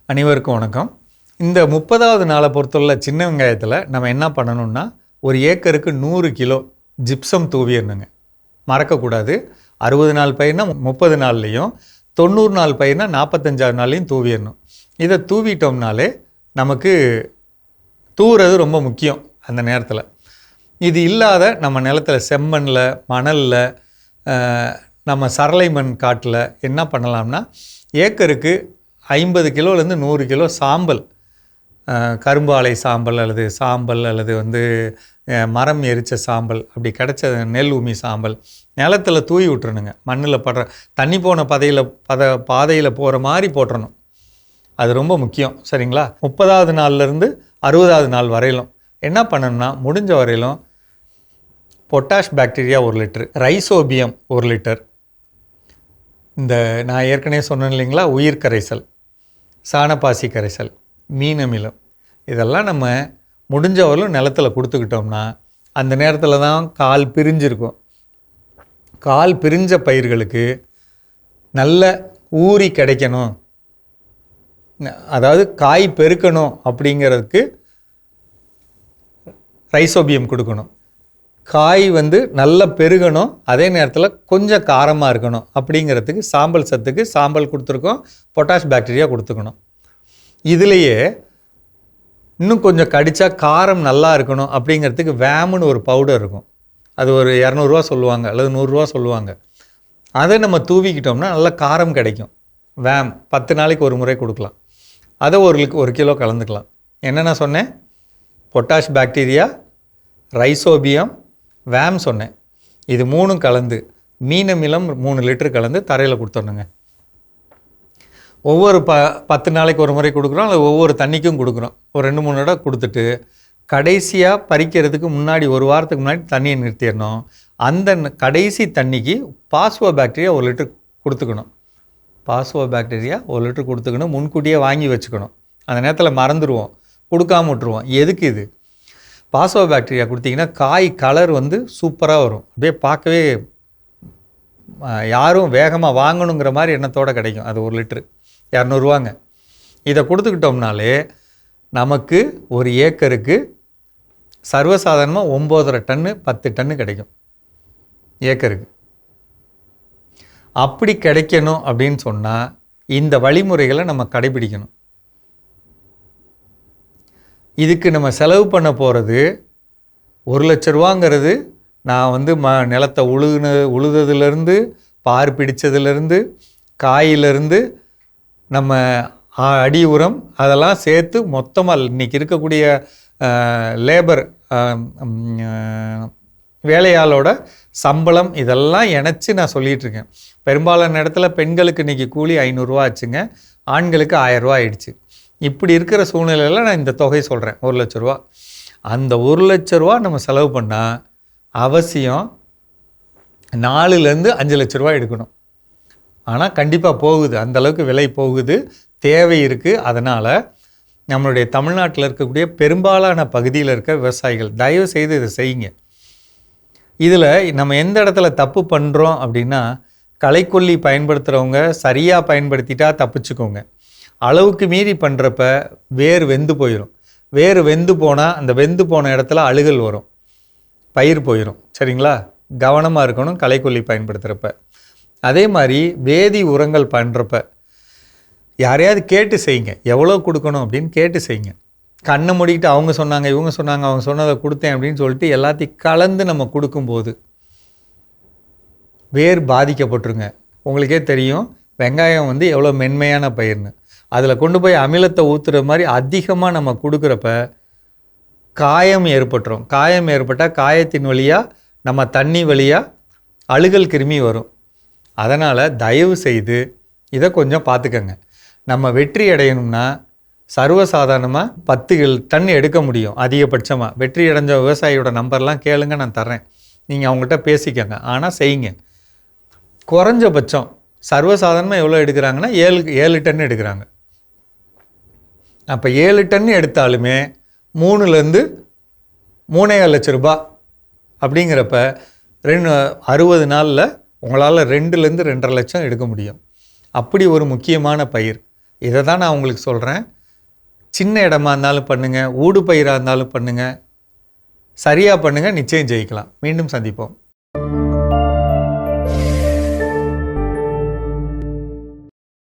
அனைவருக்கும் வணக்கம். இந்த 30வது நாளை பொறுத்துள்ள சின்ன வெங்காயத்தில் நம்ம என்ன பண்ணணும்னா, ஒரு ஏக்கருக்கு 100 கிலோ ஜிப்சம் தூவிடணுங்க. மறக்கக்கூடாது. 60 நாள் பயிர்னா 30 நாள்லேயும், 90 நாள் பயிர்னா 45 நாள்லையும் தூவிடணும். இதை தூவிட்டோம்னாலே நமக்கு தூவுறது ரொம்ப முக்கியம் அந்த நேரத்தில். இது இல்லாத நம்ம நிலத்தில் செம்மண்ணில், மணலில், நம்ம சரளை மண் காட்டில் என்ன பண்ணலாம்னா, ஏக்கருக்கு 50 கிலோலேருந்து 100 கிலோ சாம்பல், கரும்பாலை சாம்பல் அல்லது சாம்பல் அல்லது மரம் எரித்த சாம்பல், அப்படி கிடைச்ச நெல் உமி சாம்பல் நிலத்தில் தூவி விட்டுறணுங்க. மண்ணில் படுற தண்ணி போன பாதையில் போகிற மாதிரி போட்டுறணும். அது ரொம்ப முக்கியம். சரிங்களா? 30வது நாள்லேருந்து 60வது நாள் வரையிலும் என்ன பண்ணணும்னா, முடிஞ்ச வரையிலும் potash bacteria 1 litre, rhizobium 1 litre, இந்த நான் ஏற்கனவே சொன்னேன் இல்லைங்களா, உயிர் கரைசல், சாணப்பாசி கரைசல், மீன் அமிலம், இதெல்லாம் நம்ம முடிஞ்ச வரலும் நிலத்தில் கொடுத்துக்கிட்டோம்னா அந்த நேரத்தில் தான் கால் பிரிஞ்சிருக்கும். கால் பிரிஞ்ச பயிர்களுக்கு நல்ல ஊறி கிடைக்கணும், அதாவது காய் பெருக்கணும் அப்படிங்கிறதுக்கு ரைசோபியம் கொடுக்கணும். காய் நல்ல பெருகணும், அதே நேரத்தில் கொஞ்சம் காரமாக இருக்கணும் அப்படிங்கிறதுக்கு சாம்பல் சத்துக்கு சாம்பல் கொடுத்துருக்கோம், பொட்டாஷ் பாக்டீரியா கொடுத்துக்கணும். இதுலேயே இன்னும் கொஞ்சம் கடித்தா காரம் நல்லா இருக்கணும் அப்படிங்கிறதுக்கு வேமுன்னு ஒரு பவுடர் இருக்கும். அது ஒரு 200 சொல்லுவாங்க அல்லது 100 சொல்லுவாங்க. அதை நம்ம தூவிக்கிட்டோம்னா நல்லா காரம் கிடைக்கும். வேம் 10 நாளைக்கு ஒரு முறை கொடுக்கலாம். அதை 1 கிலோ கலந்துக்கலாம். என்னென்ன சொன்னேன்? பொட்டாஷ் பாக்டீரியா, ரைசோபியம், வேம் சொன்னேன். இது 3 கலந்து மீன் அமிலம் 3 லிட்டர் கலந்து தரையில் கொடுத்துடணுங்க. ஒவ்வொரு 10 நாளைக்கு ஒரு முறை கொடுக்குறோம், அல்லது ஒவ்வொரு தண்ணிக்கும் கொடுக்குறோம். ஒரு 2-3 தடவை கொடுத்துட்டு கடைசியாக பறிக்கிறதுக்கு முன்னாடி 1 வாரத்துக்கு முன்னாடி தண்ணியை நிறுத்திடணும். அந்த கடைசி தண்ணிக்கு பாஸ்வோ பாக்டீரியா 1 லிட்டர் கொடுத்துக்கணும். பாஸ்வோ பாக்டீரியா 1 லிட்டர் கொடுத்துக்கணும். முன்கூட்டியே வாங்கி வச்சுக்கணும். அந்த நேரத்தில் மறந்துடுவோம், கொடுக்காம விட்டுருவோம். எதுக்கு இது? பாஸ்வோ பாக்டீரியா கொடுத்தீங்கன்னா காய் கலர் சூப்பராக வரும். அப்படியே பார்க்கவே யாரும் வேகமாக வாங்கணுங்கிற மாதிரி எண்ணத்தோடு கிடைக்கும். அது 1 லிட்டரு 200. இதை கொடுத்துக்கிட்டோம்னாலே நமக்கு ஒரு ஏக்கருக்கு சர்வசாதாரணமாக 9.5 டன்னு 10 டன்னு கிடைக்கும் ஏக்கருக்கு. அப்படி கிடைக்கணும் அப்படின்னு சொன்னால் இந்த வழிமுறைகளை நம்ம கடைபிடிக்கணும். இதுக்கு நம்ம செலவு பண்ண போகிறது 1 லட்ச ரூபாங்கிறது நான் நிலத்தை உழுதுலேருந்து, பார் பிடிச்சதுலேருந்து, காயிலிருந்து, நம்ம அடி உரம், அதெல்லாம் சேர்த்து மொத்தமாக இன்றைக்கி இருக்கக்கூடிய லேபர் வேலையாளோட சம்பளம் இதெல்லாம் இணைச்சி நான் சொல்லிகிட்ருக்கேன். பெரும்பாலான இடத்துல பெண்களுக்கு இன்றைக்கி கூலி 500 ஆச்சுங்க, ஆண்களுக்கு 1000 ஆயிடுச்சு. இப்படி இருக்கிற சூழ்நிலையில் நான் இந்த தொகை சொல்கிறேன், 1 லட்ச ரூபா. அந்த 1 லட்ச ரூபா நம்ம செலவு பண்ணால் அவசியம் 4லேருந்து 5 லட்ச ரூபா எடுக்கணும். ஆனால் கண்டிப்பாக போகுது, அந்தளவுக்கு விலை போகுது, தேவை இருக்குது. அதனால் நம்மளுடைய தமிழ்நாட்டில் இருக்கக்கூடிய பெரும்பாலான பகுதியில் இருக்க விவசாயிகள் தயவு செய்து இதை செய்யுங்க. இதில் நம்ம எந்த இடத்துல தப்பு பண்ணுறோம் அப்படின்னா, களைக்கொல்லி பயன்படுத்துகிறவங்க சரியாக பயன்படுத்திட்டா தப்பிச்சுக்கோங்க. அளவுக்கு மீறி பண்ணுறப்ப வேர் வெந்து போயிடும். வேர் வெந்து போனால் அந்த வெந்து போன இடத்துல அழுகல் வரும், பயிர் போயிடும். சரிங்களா? கவனமாக இருக்கணும் களைக்கொல்லி பயன்படுத்துகிறப்ப. அதே மாதிரி வேதி உரங்கள் பண்ணுறப்ப யாரையாவது கேட்டு செய்யுங்க. எவ்வளோ கொடுக்கணும் அப்படின்னு கேட்டு செய்யுங்க. கண்ணை மூடிக்கிட்டு அவங்க சொன்னாங்க, இவங்க சொன்னாங்க, அவங்க சொன்னதை கொடுத்தேன் அப்படின்னு சொல்லிட்டு எல்லாத்தையும் கலந்து நம்ம கொடுக்கும்போது வேர் பாதிக்கப்பட்டுருங்க. உங்களுக்கே தெரியும் வெங்காயம் எவ்வளோ மென்மையான பயிர்னு. அதில் கொண்டு போய் அமிலத்தை ஊற்றுற மாதிரி அதிகமாக நம்ம கொடுக்குறப்ப காயம் ஏற்பட்டுரும். காயம் ஏற்பட்டால் காயத்தின் வழியாக நம்ம தண்ணி வழியாக அழுகல் கிருமி வரும். அதனால் தயவு செய்து இதை கொஞ்சம் பார்த்துக்கங்க. நம்ம வெற்றி அடையணும்னா சர்வசாதாரணமாக 10 டன் எடுக்க முடியும் அதிகபட்சமாக. வெற்றி அடைஞ்ச விவசாயியோட நம்பர்லாம் கேளுங்க, நான் தர்றேன். நீங்கள் அவங்கள்ட்ட பேசிக்கங்க. ஆனால் செய்யுங்க. குறைஞ்சபட்சம் சர்வசாதாரணமாக எவ்வளோ எடுக்கிறாங்கன்னா 7 டன் எடுக்கிறாங்க. அப்போ 7 டன் எடுத்தாலுமே 3லேருந்து 3.5 லட்ச ரூபா அப்படிங்கிறப்ப 60 நாளில் உங்களால் 2லேருந்து 2.5 லட்சம் எடுக்க முடியும். அப்படி ஒரு முக்கியமான பயிர். இதை தான் நான் உங்களுக்கு சொல்கிறேன். சின்ன இடமா இருந்தாலும் பண்ணுங்கள், ஊடு பயிராக இருந்தாலும் பண்ணுங்கள், சரியாக பண்ணுங்கள், நிச்சயம் ஜெயிக்கலாம். மீண்டும் சந்திப்போம்.